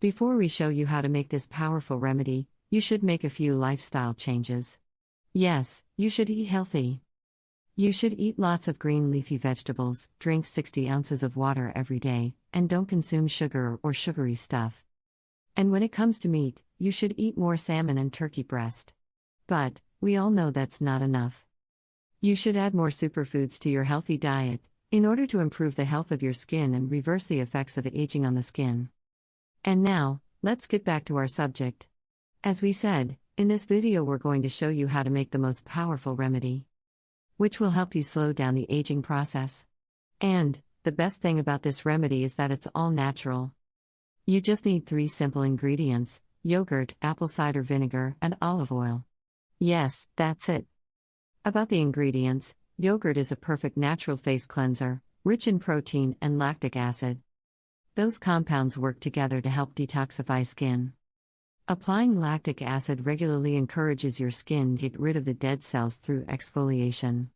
Before we show you how to make this powerful remedy, you should make a few lifestyle changes. Yes, you should eat healthy. You should eat lots of green leafy vegetables, drink 60 ounces of water every day, and don't consume sugar or sugary stuff. And when it comes to meat, you should eat more salmon and turkey breast. But, we all know that's not enough. You should add more superfoods to your healthy diet, in order to improve the health of your skin and reverse the effects of aging on the skin. And now, let's get back to our subject. As we said, in this video we're going to show you how to make the most powerful remedy, which will help you slow down the aging process. And, the best thing about this remedy is that it's all natural. You just need 3 simple ingredients: yogurt, apple cider vinegar, and olive oil. Yes, that's it. About the ingredients, yogurt is a perfect natural face cleanser, rich in protein and lactic acid. Those compounds work together to help detoxify skin. Applying lactic acid regularly encourages your skin to get rid of the dead cells through exfoliation.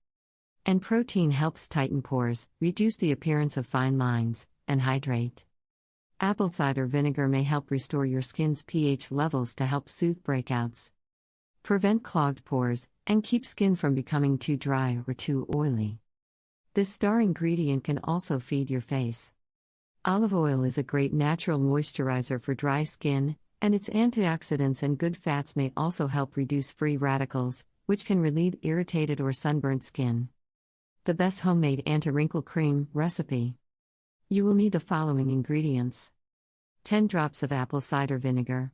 And protein helps tighten pores, reduce the appearance of fine lines, and hydrate. Apple cider vinegar may help restore your skin's pH levels to help soothe breakouts, prevent clogged pores, and keep skin from becoming too dry or too oily. This star ingredient can also feed your face. Olive oil is a great natural moisturizer for dry skin, and its antioxidants and good fats may also help reduce free radicals, which can relieve irritated or sunburnt skin. The best homemade anti-wrinkle cream recipe. You will need the following ingredients: 10 drops of apple cider vinegar,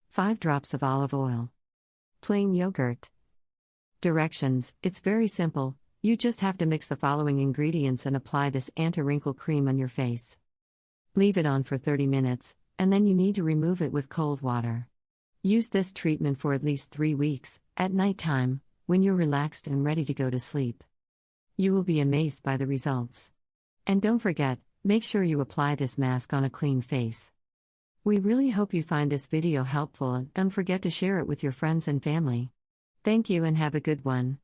5 drops of olive oil, plain yogurt. Directions: it's very simple, you just have to mix the following ingredients and apply this anti-wrinkle cream on your face. Leave it on for 30 minutes, and then you need to remove it with cold water. Use this treatment for at least 3 weeks, at nighttime, when you're relaxed and ready to go to sleep. You will be amazed by the results. And don't forget, make sure you apply this mask on a clean face. We really hope you find this video helpful and don't forget to share it with your friends and family. Thank you and have a good one.